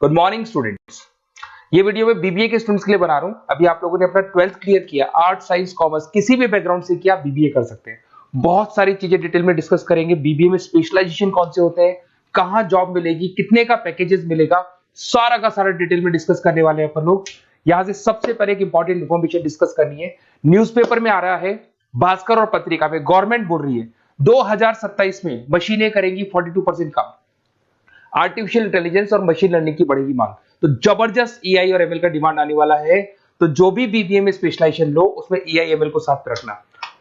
Good morning students. ये video मैं BBA के स्टूडेंट्स के लिए बना रहा हूं। अभी आप लोगों ने अपना 12th क्लियर किया, आर्ट साइंस कॉमर्स किसी भी बैकग्राउंड से किया, बीबीए कर सकते हैं। बहुत सारी चीजें डिटेल में डिस्कस करेंगे। बीबीए में स्पेशलाइजेशन कौन से होते हैं, कहां जॉब मिलेगी, कितने का पैकेजेस मिलेगा, सारा का सारा डिटेल में डिस्कस करने वाले हैं अपन लोग। यहां से सबसे पहले एक इंपॉर्टेंट इंफॉर्मेशन डिस्कस करनी है। न्यूज़पेपर में आ रहा है, भास्कर और पत्रिका में गवर्नमेंट बोल रही है 2027 में मशीनें करेंगी 42% काम, आर्टिफिशियल इंटेलिजेंस और मशीन लर्निंग की बढ़ेगी मांग। तो जबरदस्त एआई और एमएल का डिमांड आने वाला है। तो जो भी बीबीए में स्पेशलाइजेशन लो उसमें एआई एमएल को साथ रखना।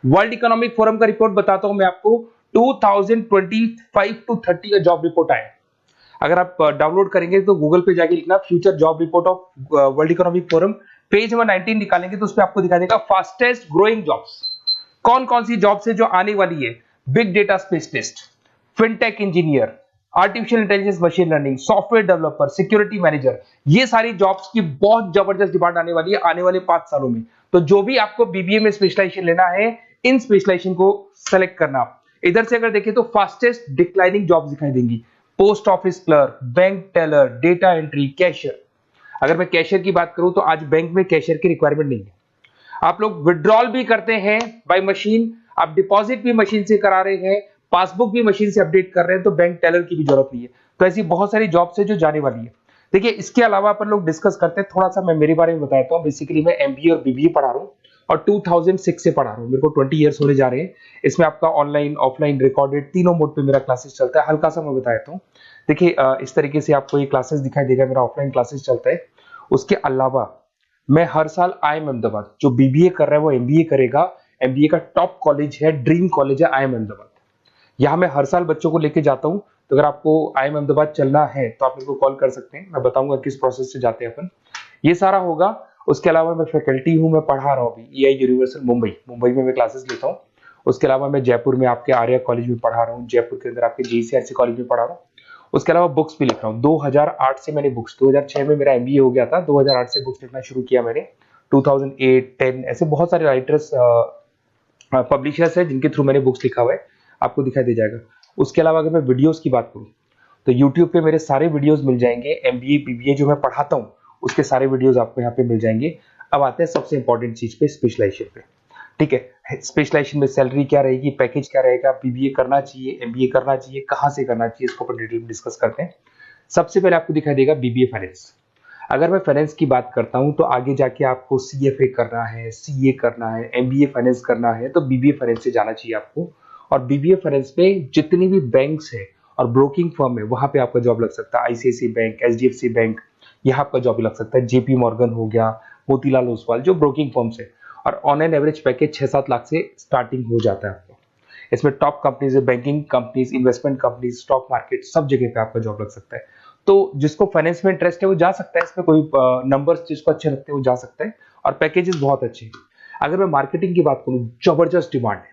वर्ल्ड इकोनॉमिक फोरम का रिपोर्ट बताता हूं मैं आपको, 2025 टू 30 का जॉब रिपोर्ट आया। अगर आप डाउनलोड करेंगे तो गूगल पे जाके लिखना future job report of world economic forum, page number 19 निकालेंगे तो उसमें आपको दिखा देगा फास्टेस्ट ग्रोइंग जॉब्स, कौन कौन सी जॉब्स है जो आने वाली है। Big data specialist, fintech engineer, artificial intelligence machine learning, software developer, security manager, ये सारी जॉब्स की बहुत जबरदस्त डिमांड आने वाली है आने वाले 5 सालों में। तो जो भी आपको बीबीए में स्पेशलाइजेशन लेना है, इन स्पेशलाइजेशन को सेलेक्ट करना। इधर से अगर देखें तो फास्टेस्ट डिक्लाइनिंग जॉब्स दिखाई देंगी, post office clerk, bank teller, data entry, cashier. अगर मैं कैशियर की बात करूं तो आज बैंक में कैशियर की रिक्वायरमेंट नहीं है। आप लोग विड्रॉल भी करते हैं बाय मशीन, आप डिपॉजिट भी मशीन से करा रहे हैं, पासबुक भी मशीन से अपडेट कर रहे हैं, तो बैंक टेलर की भी जरूरत नहीं है। तो ऐसी बहुत सारी जॉब्स है जो जाने वाली है। देखिए, इसके अलावा अपन लोग डिस्कस करते हैं थोड़ा सा। मैं मेरे बारे में बताता हूँ। बेसिकली मैं एमबीए और बीबीए पढ़ा रहा हूँ और 2006 से पढ़ा रहा हूँ। मेरे को 20 इयर्स होने जा रहे हैं। इसमें आपका ऑनलाइन ऑफलाइन रिकॉर्डेड तीनों मोड पे मेरा क्लासेस चलता है। हल्का सा मैं बताता हूँ। देखिए, इस तरीके से आपको ये क्लासेस दिखाई देगा, मेरा ऑफलाइन क्लासेस चलता है। उसके अलावा मैं हर साल IIM अहमदाबाद, जो बीबीए कर रहा है वो एमबीए करेगा। एमबीए का टॉप कॉलेज है, ड्रीम कॉलेज है IIM अहमदाबाद। यहाँ मैं हर साल बच्चों को लेके जाता हूँ। तो अगर आपको IIM अहमदाबाद चलना है तो आप मेरे को कॉल कर सकते हैं, मैं बताऊंगा किस प्रोसेस से जाते हैं अपन। ये सारा होगा। उसके अलावा मैं फैकल्टी हूँ, मैं पढ़ा रहा हूँ अभी EI यूनिवर्सल मुंबई में मैं क्लासेस लेता हूँ। उसके अलावा मैं जयपुर में आपके आर्या कॉलेज में पढ़ा रहा हूँ, जयपुर के अंदर आपके JCRC कॉलेज में पढ़ा रहा हूँ। उसके अलावा बुक्स भी लिख रहा हूँ। 2008 से मैंने बुक्स, 2006 में मेरा एमबीए हो गया था, 2008 से बुक्स लिखना शुरू किया मैंने। 2008, 10 ऐसे बहुत सारे राइटर्स पब्लिशर्स है जिनके थ्रू मैंने बुक्स लिखा हुआ है, आपको दिखाई दे जाएगा। उसके अलावा अगर मैं वीडियोस की बात करूं तो यूट्यूब पे मेरे सारे वीडियोस मिल जाएंगे। एमबीए बीबीए जो मैं पढ़ाता हूं उसके सारे वीडियोस आपको यहाँ पे मिल जाएंगे। अब आते हैं सबसे इंपॉर्टेंट चीज पे, स्पेशलाइजेशन पे। ठीक है, स्पेशलाइजेशन में सैलरी क्या रहेगी, पैकेज क्या रहेगा, बीबीए करना चाहिए, एमबीए करना चाहिए, कहाँ से करना चाहिए, इसको अपन डिटेल में डिस्कस करते हैं। सबसे पहले आपको दिखाई देगा बीबीए फाइनेंस। अगर मैं फाइनेंस की बात करता हूं तो आगे जाके आपको CFA करना है, CA करना है, MBA फाइनेंस करना है, तो बीबीए फाइनेंस से जाना चाहिए आपको। और बीबीए फाइनेंस में जितनी भी बैंक्स है और ब्रोकिंग फर्म है वहां पे आपका जॉब लग सकता है। ICICI बैंक, HDFC बैंक, यहाँ आपका जॉब लग सकता है। JP मॉर्गन हो गया, मोतीलाल ओसवाल, जो ब्रोकिंग फर्म्स है। और on an average package 6-7 lakh से स्टार्टिंग हो जाता है आपको। इसमें टॉप कंपनीज है, banking companies, investment companies, stock market, सब जगह पे आपका जॉब लग सकता है। तो जिसको फाइनेंस में इंटरेस्ट है वो जा सकता है, इसमें कोई नंबर्स जिसको अच्छे लगते हैं वो जा सकता है। और पैकेजेस बहुत अच्छे हैं। अगर मैं मार्केटिंग की बात करूं, जबरदस्त डिमांड है।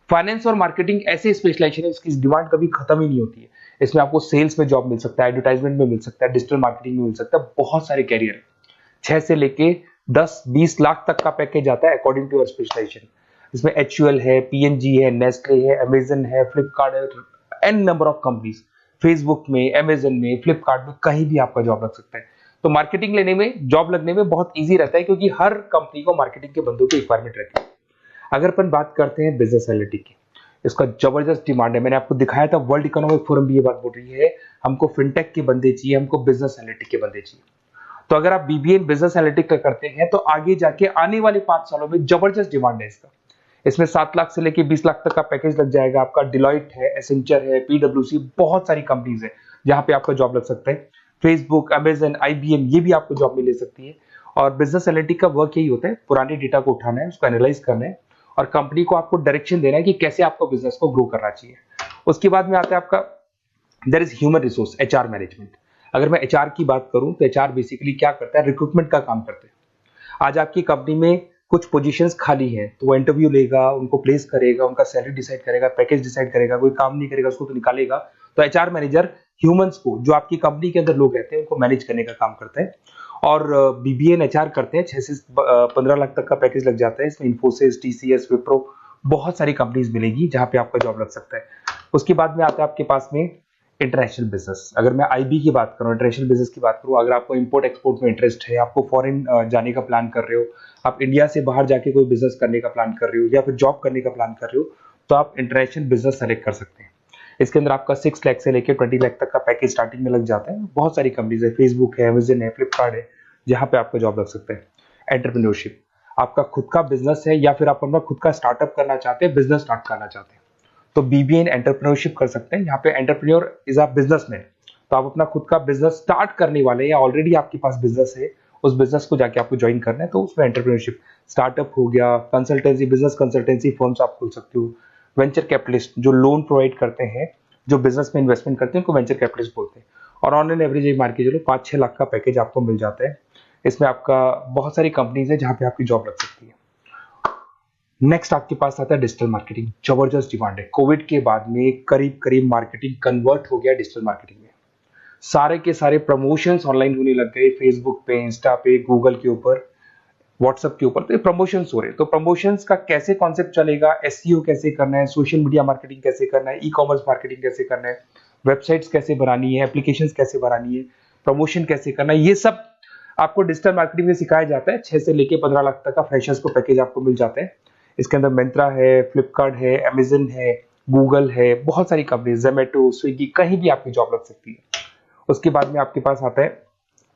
फाइनेंस और मार्केटिंग ऐसे स्पेशलाइजेशन है, इसकी डिमांड कभी खत्म ही नहीं होती है। इसमें आपको सेल्स में जॉब मिल सकता है, एडवर्टाइजमेंट में मिल सकता है, डिजिटल मार्केटिंग में मिल सकता है। बहुत सारे कैरियर, 6 से लेके 10-20 लाख तक का पैकेज आता है अकॉर्डिंग टू योर स्पेशलाइजेशन। इसमें HUL है, PNG है, नेस्ले है, अमेजन है, फ्लिपकार्ट है, an number of companies. Facebook में, अमेजन में, फ्लिपकार्ट में, कहीं भी आपका जॉब लग सकता है। तो मार्केटिंग लेने में, जॉब लगने में बहुत इजी रहता है, क्योंकि हर कंपनी को मार्केटिंग के बंदों की रिक्वायरमेंट रहती है। अगर अपन बात करते हैं बिजनेस एनालिटिक की, इसका जबरदस्त डिमांड है। मैंने आपको दिखाया था, वर्ल्ड इकोनॉमिक फोरम भी ये बात बोल रही है, हमको फिनटेक के बंदे चाहिए, हमको बिजनेस एनालिटिक के बंदे चाहिए। तो अगर आप बीबीए बिजनेस एनालिटिक का करते हैं तो आगे जाके आने वाले 5 सालों में जबरदस्त डिमांड है इसका। इसमें 7 लाख से लेके 20 लाख तक का पैकेज लग जाएगा आपका। डिलॉयट है, एसेंचर है, PwC, बहुत सारी कंपनीज है जहां पे आपका जॉब लग सकता है। फेसबुक, अमेजन, IBM, ये भी आपको जॉब में ले सकती है। और बिजनेस एनालिटिक का वर्क यही होता है, पुराने डेटा को उठाना है, उसको एनालाइज करना है और कंपनी को आपको डायरेक्शन देना है कि कैसे आपको बिजनेस को ग्रो करना चाहिए। उसके बाद में आता है आपका there is human resource, HR management. अगर मैं HR की बात करूं तो HR बेसिकली क्या करता है, रिक्रूटमेंट का काम करते हैं। आज आपकी कंपनी में कुछ पोजीशंस खाली हैं तो वो इंटरव्यू लेगा, उनको प्लेस करेगा, उनका सैलरी डिसाइड करेगा, पैकेज डिसाइड करेगा। कोई काम नहीं करेगा उसको तो निकालेगा। तो HR मैनेजर ह्यूमंस को, जो आपकी कंपनी के अंदर लोग रहते हैं, उनको मैनेज करने का काम करता है। और BBA एंड HR करते हैं, 6 से 15 लाख तक का पैकेज लग जाता है। इसमें इन्फोसिस, TCS, विप्रो, बहुत सारी कंपनीज मिलेगी जहां पे आपका जॉब लग सकता है। उसके बाद में आता है आपके पास में इंटरनेशनल बिजनेस, अगर मैं आईबी की बात करूं, इंटरनेशनल बिजनेस की बात करूं, अगर आपको इंपोर्ट एक्सपोर्ट में इंटरेस्ट है, आपको फॉरेन जाने का प्लान कर रहे हो, आप इंडिया से बाहर जाके कोई बिजनेस करने का प्लान कर रहे हो या फिर जॉब करने का प्लान कर रहे हो, तो आप इंटरनेशनल बिजनेस सेलेक्ट कर सकते हैं। इसके अंदर आपका 6 लाख से लेकर 20 लाख तक का पैकेज स्टार्टिंग में लग जाता है। बहुत सारी कंपनीज है, फेसबुक है, अमेजन है, फ्लिपकार्ट है, जहां पे आपका जॉब लग सकता है। एंटरप्रेन्योरशिप, आपका खुद का बिजनेस है या फिर आप अपना खुद का स्टार्टअप करना चाहते हैं, बिजनेस स्टार्ट करना चाहते हैं, तो बीबीए इन एंटरप्रेन्योरशिप कर सकते हैं। यहाँ पे एंटरप्रेन्योर इज अ बिजनेसमैन, तो आप अपना खुद का बिजनेस स्टार्ट करने वाले हैं या ऑलरेडी आपके पास बिजनेस है, उस बिजनेस को जाके आपको ज्वाइन करना है, तो उसमें एंटरप्रेन्योरशिप। स्टार्टअप हो गया, कंसल्टेंसी, बिजनेस कंसल्टेंसी फर्म्स आप खोल सकते हो। वेंचर कैपिटलिस्ट जो लोन प्रोवाइड करते हैं, जो बिजनेस में इन्वेस्टमेंट करते हैं, उनको वेंचर कैपिटलिस्ट बोलते हैं। और ऑन एन एवरेज मान के चलो 5-6 लाख का पैकेज आपको मिल जाता है। इसमें आपका बहुत सारी कंपनीज है जहां पे आपकी जॉब लग सकती है। नेक्स्ट आपके पास आता है डिजिटल मार्केटिंग। जबरदस्त डिमांड है, कोविड के बाद में करीब करीब मार्केटिंग कन्वर्ट हो गया डिजिटल मार्केटिंग में। सारे के सारे प्रमोशंस ऑनलाइन होने लग गए, फेसबुक पे, इंस्टा पे, गूगल के ऊपर, व्हाट्सएप के ऊपर, तो प्रमोशंस हो रहे हैं। तो प्रमोशंस का कैसे कॉन्सेप्ट चलेगा, एसईओ कैसे करना है, सोशल मीडिया मार्केटिंग कैसे करना है, ई कॉमर्स मार्केटिंग कैसे करना है, वेबसाइट्स कैसे बनानी है, एप्लीकेशंस कैसे बनानी है, प्रमोशन कैसे करना है, ये सब आपको डिजिटल मार्केटिंग में सिखाया जाता है। 6 से लेके 15 लाख तक का फ्रेशर्स को पैकेज आपको मिल जाता है। इसके अंदर मिंत्रा है, फ्लिपकार्ट है, अमेजन है, गूगल है, बहुत सारी कंपनी, जोमेटो, स्विगी, कहीं भी आपकी जॉब लग सकती है। उसके बाद में आपके पास आता है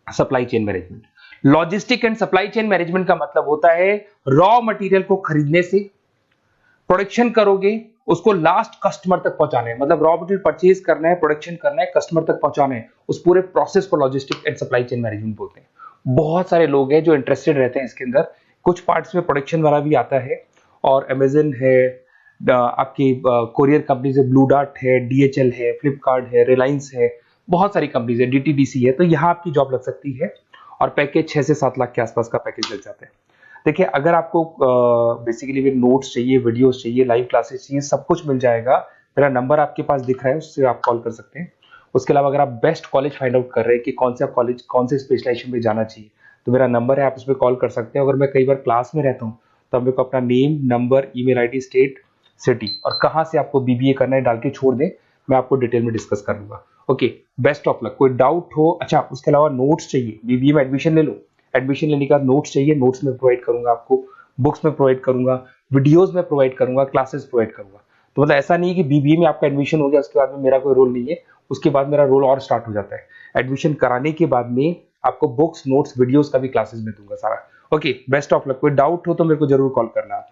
supply chain management. Logistic and supply chain management का मतलब होता है रॉ मटेरियल को खरीदने से, प्रोडक्शन करोगे, उसको लास्ट कस्टमर तक पहुंचाना है, मतलब रॉ मटेरियल परचेज करना है, प्रोडक्शन करना है, कस्टमर तक पहुंचाना है, उस पूरे प्रोसेस को logistic and supply chain management बोलते हैं। बहुत सारे लोग हैं जो इंटरेस्टेड रहते हैं इसके अंदर। कुछ पार्ट्स में प्रोडक्शन वाला भी आता है, और अमेजन है, आपकी कोरियर कंपनीज है, ब्लू डार्ट है, डीएचएल है, फ्लिपकार्ट है, रिलायंस है, बहुत सारी कंपनीज है, डीटीडीसी है, तो यहाँ आपकी जॉब लग सकती है। और पैकेज 6 से 7 लाख के आसपास का पैकेज लग जाता है। देखिए, अगर आपको बेसिकली नोट्स चाहिए, वीडियोस चाहिए, लाइव क्लासेस चाहिए, सब कुछ मिल जाएगा। मेरा नंबर आपके पास दिख रहा है, उससे आप कॉल कर सकते हैं। उसके अलावा अगर आप बेस्ट कॉलेज फाइंड आउट कर रहे हैं कि कौन सा कॉलेज, कौन से स्पेशलाइजेशन में जाना चाहिए, तो मेरा नंबर है, आप उस पर कॉल कर सकते हैं। अगर मैं कई बार क्लास में रहता हूँ, तो मेरे को अपना name, number, email ID, state, city और कहाँ से आपको बीबीए करना है डाल के छोड़ दें, मैं आपको डिटेल में डिस्कस कर लूंगा। Okay, best of luck. कोई डाउट हो, अच्छा उसके अलावा नोट्स चाहिए, बीबीए में एडमिशन ले लो, एडमिशन लेने के बाद नोट्स चाहिए, नोट्स में प्रोवाइड करूंगा आपको, बुक्स में प्रोवाइड करूंगा, वीडियोस में प्रोवाइड करूंगा, क्लासेस प्रोवाइड करूंगा। तो मतलब ऐसा नहीं है कि बीबीए में आपका एडमिशन हो गया उसके बाद में मेरा कोई रोल नहीं है, उसके बाद मेरा रोल और स्टार्ट हो जाता है। एडमिशन कराने के बाद में आपको बुक्स, नोट्स, वीडियोस का भी क्लासेस में दूंगा सारा। Okay, best of luck. कोई डाउट हो तो मेरे को जरूर कॉल करना।